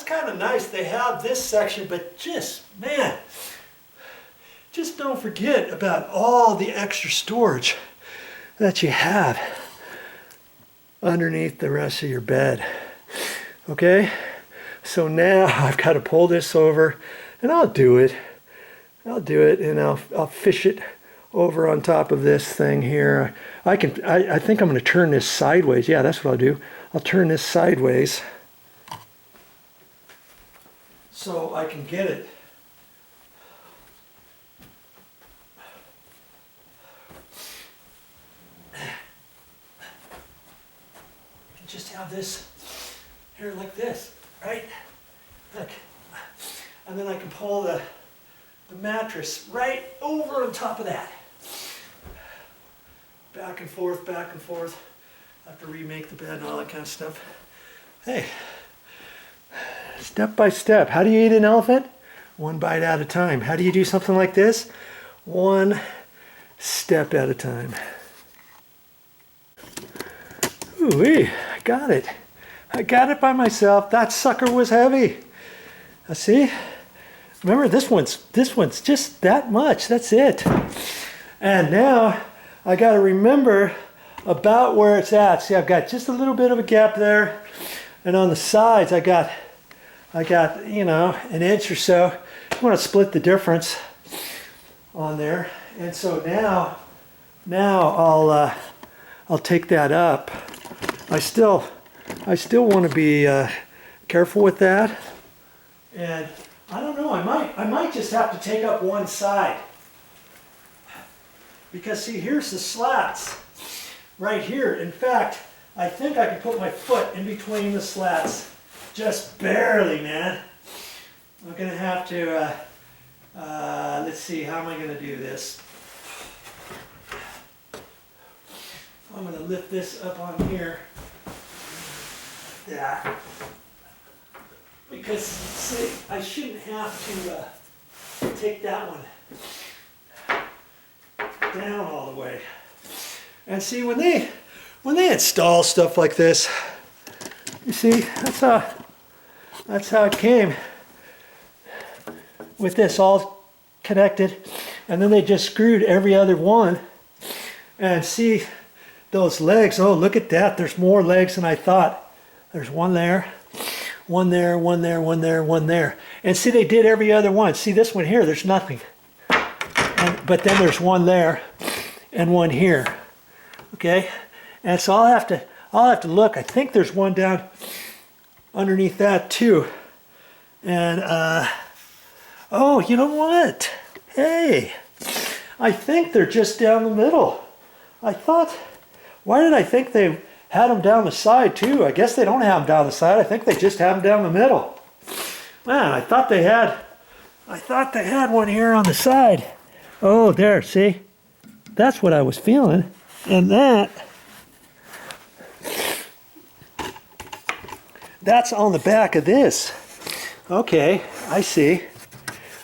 kind of nice. They have this section, but just, man, just don't forget about all the extra storage that you have underneath the rest of your bed. Okay, so now I've got to pull this over, and I'll do it, and I'll fish it over on top of this thing here. I think I'm going to turn this sideways. Yeah, that's what I'll do. I'll turn this sideways so I can get it. Just have this here like this, right? Look. And then I can pull the mattress right over on top of that. Back and forth, back and forth. I have to remake the bed and all that kind of stuff. Hey, step by step. How do you eat an elephant? One bite at a time. How do you do something like this? One step at a time. Ooh-wee, I got it. I got it by myself. That sucker was heavy. See? Remember, this one's just that much. That's it. And now I got to remember about where it's at. See, I've got just a little bit of a gap there, and on the sides I got you know, an inch or so. I want to split the difference on there, and so now I'll take that up. I still want to be careful with that, and I don't know. I might just have to take up one side, because see, here's the slats right here. In fact, I think I can put my foot in between the slats, just barely, man. I'm gonna have to. Let's see. How am I gonna do this? I'm gonna lift this up on here. Yeah. Because, see, I shouldn't have to take that one down all the way. And see, when they install stuff like this, you see, that's how it came, with this all connected, and then they just screwed every other one. And see those legs? Oh, look at that! There's more legs than I thought. There's one there. One there, one there, one there, one there. And see, they did every other one. See this one here, there's nothing. But then there's one there and one here. Okay? And so I'll have to look. I think there's one down underneath that too. And oh, you know what? Hey, I think they're just down the middle. I thought, why did I think they had them down the side too? I guess they don't have them down the side. I think they just have them down the middle. Man, I thought they had one here on the side. Oh, there, see? That's what I was feeling. And that's on the back of this. Okay, I see.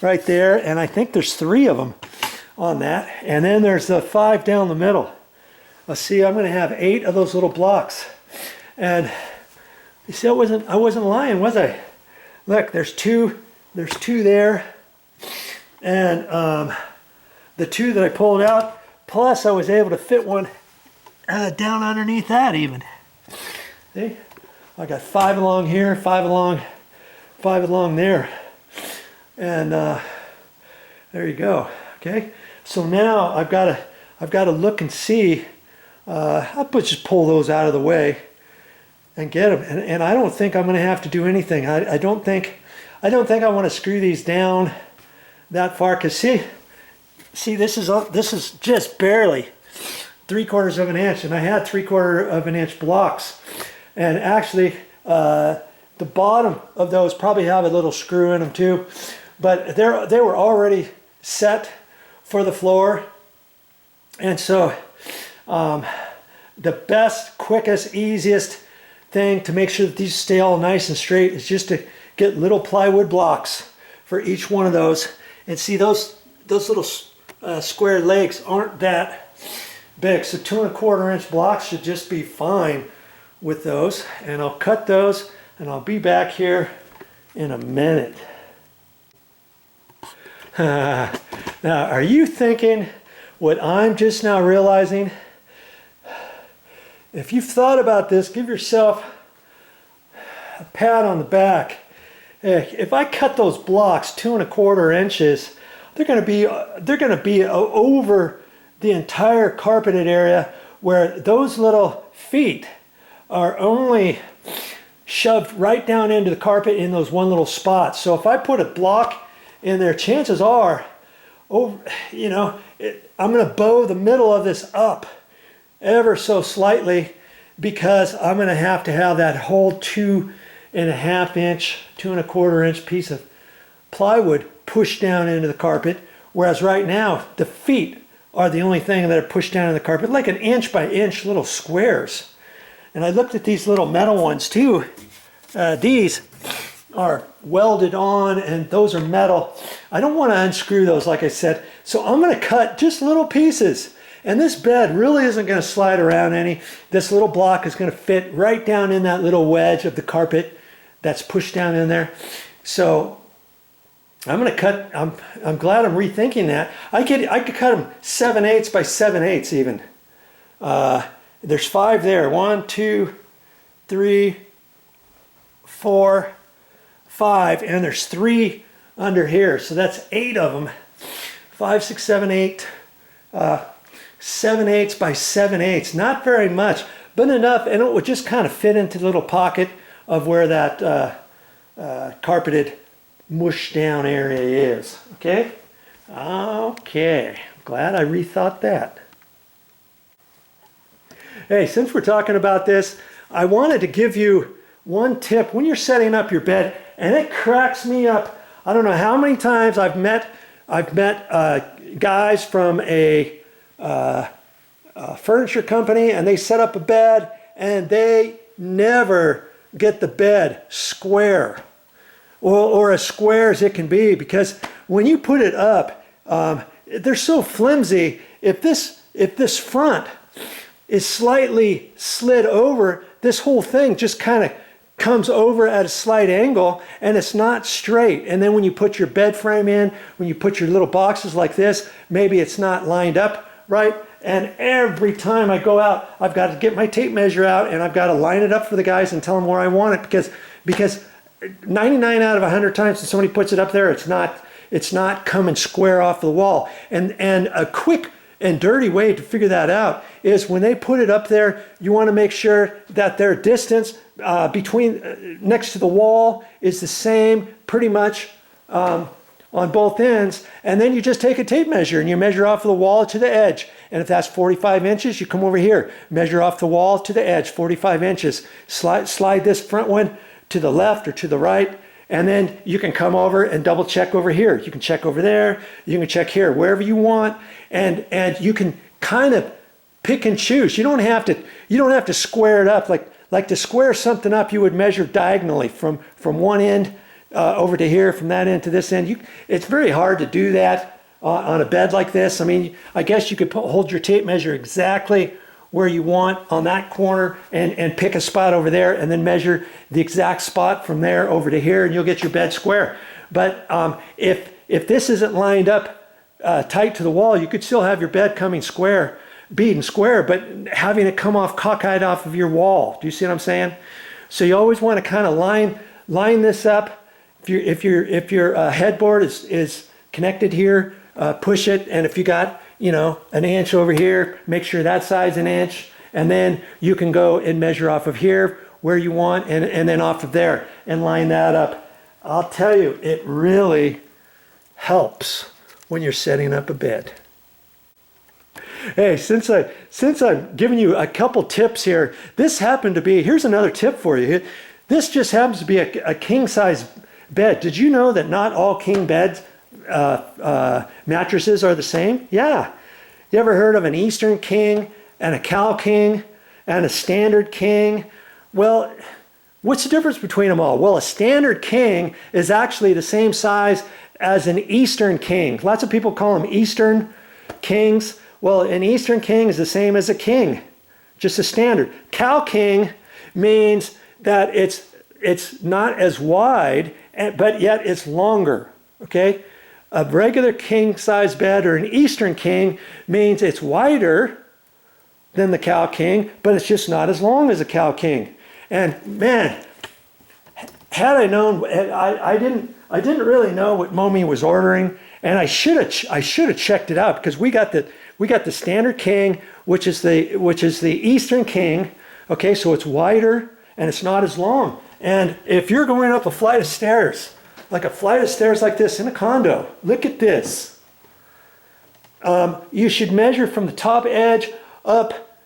Right there, and I think there's 3 of them on that. And then there's the 5 down the middle. Let's see, I'm going to have 8 of those little blocks. And you see, I wasn't lying, was I? Look, there's 2 there. And the 2 that I pulled out, plus I was able to fit one down underneath that even. See? I got 5 along here, 5 along there. And there you go. Okay? So now I've got to look and see. I'll just pull those out of the way and get them. And I don't think I'm going to have to do anything. I don't think I want to screw these down that far. Cause see, this is just barely 3/4 of an inch, and I had 3/4 of an inch blocks. And actually, the bottom of those probably have a little screw in them too, but they were already set for the floor. And so the best, quickest, easiest thing to make sure that these stay all nice and straight is just to get little plywood blocks for each one of those. And see, those little square legs aren't that big, so 2¼ inch blocks should just be fine with those. And I'll cut those, and I'll be back here in a minute. Now, are you thinking what I'm just now realizing? If you've thought about this, give yourself a pat on the back. If I cut those blocks 2 1/4 inches, they're going to be over the entire carpeted area, where those little feet are only shoved right down into the carpet in those one little spot. So if I put a block in there, chances are, I'm going to bow the middle of this up ever so slightly, because I'm going to have that whole 2 1/2 inch, 2 1/4 inch piece of plywood pushed down into the carpet. Whereas right now, the feet are the only thing that are pushed down in the carpet, like an inch by inch little squares. And I looked at these little metal ones too. These are welded on, and those are metal. I don't want to unscrew those, like I said. So I'm going to cut just little pieces. And this bed really isn't going to slide around any. This little block is going to fit right down in that little wedge of the carpet that's pushed down in there. So I'm going to cut, I'm glad I'm rethinking that. I could cut them 7/8 by 7/8 even. There's 5 there. 1, 2, 3, 4, 5, and there's 3 under here. So that's 8 of them. 5, 6, 7, 8. 7/8 by 7/8. Not very much, but enough, and it would just kind of fit into the little pocket of where that carpeted mush down area is. Okay? Okay. Glad I rethought that. Hey, since we're talking about this, I wanted to give you one tip when you're setting up your bed, and it cracks me up. I don't know how many times I've met guys from a furniture company, and they set up a bed, and they never get the bed square, or as square as it can be, because when you put it up, they're so flimsy. If this front is slightly slid over, this whole thing just kind of comes over at a slight angle, and it's not straight. And then when you put your bed frame in, when you put your little boxes like this, maybe it's not lined up right. And every time I go out, I've got to get my tape measure out, and I've got to line it up for the guys and tell them where I want it, because 99 out of 100 times when somebody puts it up there, it's not coming square off the wall. And a quick and dirty way to figure that out is when they put it up there, you want to make sure that their distance between next to the wall is the same pretty much on both ends, and then you just take a tape measure and you measure off the wall to the edge. And if that's 45 inches, you come over here, measure off the wall to the edge, 45 inches. Slide this front one to the left or to the right, and then you can come over and double check over here. You can check over there, you can check here, wherever you want, and you can kind of pick and choose. You don't have to square it up. Like to square something up, you would measure diagonally from one end over to here, from that end to this end. It's very hard to do that on a bed like this. I mean, I guess you could hold your tape measure exactly where you want on that corner, and pick a spot over there, and then measure the exact spot from there over to here, and you'll get your bed square. But if this isn't lined up tight to the wall, you could still have your bed coming square, beaten square, but having it come off cockeyed off of your wall. Do you see what I'm saying? So you always want to kind of line this up. If your headboard is connected here, push it, and if you got an inch over here, make sure that side's an inch, and then you can go and measure off of here where you want, and then off of there, and line that up. I'll tell you, it really helps when you're setting up a bed. Hey, since I've given you a couple tips here, here's another tip for you. This just happens to be a king size bed. Did you know that not all king beds mattresses are the same? Yeah. You ever heard of an Eastern king and a cow king and a standard king? Well, what's the difference between them all? Well, a standard king is actually the same size as an Eastern king. Lots of people call them Eastern kings. Well, an Eastern king is the same as a king, just a standard. Cow king means that it's not as wide but yet it's longer, okay? A regular king size bed or an Eastern king means it's wider than the cow king, but it's just not as long as a cow king. And man, had I known, I didn't really know what Momi was ordering, and I should have checked it out, because we got the standard king, which is the Eastern king. Okay, so it's wider and it's not as long. And if you're going up a flight of stairs, like this in a condo, look at this. You should measure from the top edge up,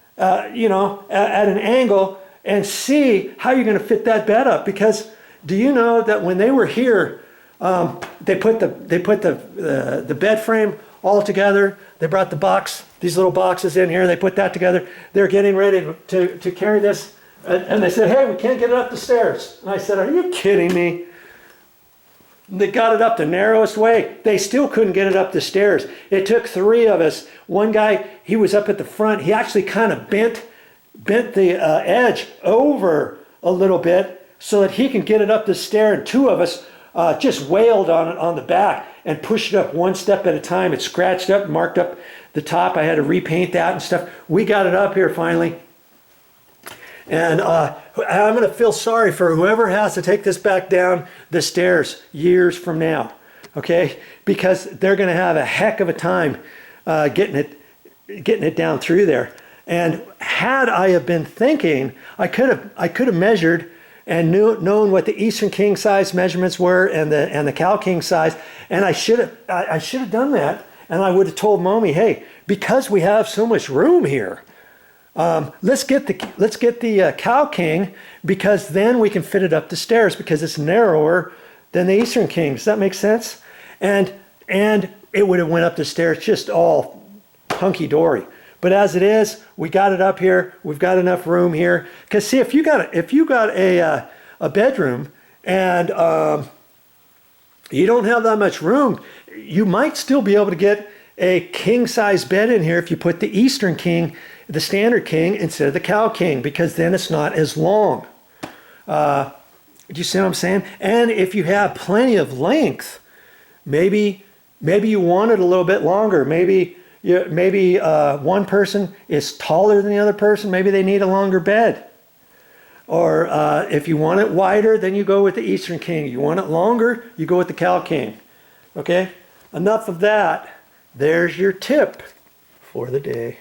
you know, at an angle, and see how you're going to fit that bed up. Because do you know that when they were here, they put the bed frame all together. They brought the box, these little boxes in here. They put that together. They're getting ready to carry this, and they said, "Hey, we can't get it up the stairs." And I said, "Are you kidding me?" They got it up the narrowest way. They still couldn't get it up the stairs. It took 3 of us. One guy, he was up at the front. He actually kind of bent the edge over a little bit so that he can get it up the stair. And 2 of us just wailed on it on the back and pushed it up one step at a time. It scratched up, marked up the top. I had to repaint that and stuff. We got it up here finally. And I'm going to feel sorry for whoever has to take this back down the stairs years from now, okay? Because they're going to have a heck of a time getting it down through there. And had I have been thinking, I could have measured and known what the Eastern king size measurements were and the cow king size, and I should have done that. And I would have told Momi, hey, because we have so much room here, let's get the cow king, because then we can fit it up the stairs, because it's narrower than the Eastern king. Does that make sense? And it would have went up the stairs just all hunky-dory. But as it is, we got it up here. We've got enough room here. Because see, if you got a bedroom and you don't have that much room, you might still be able to get a king-size bed in here if you put the Eastern king, the standard king, instead of the cow king, because then it's not as long. Do you see what I'm saying? And if you have plenty of length, maybe you want it a little bit longer. Maybe one person is taller than the other person. Maybe they need a longer bed. Or if you want it wider, then you go with the Eastern king. You want it longer, you go with the cow king. Okay? Enough of that. There's your tip for the day.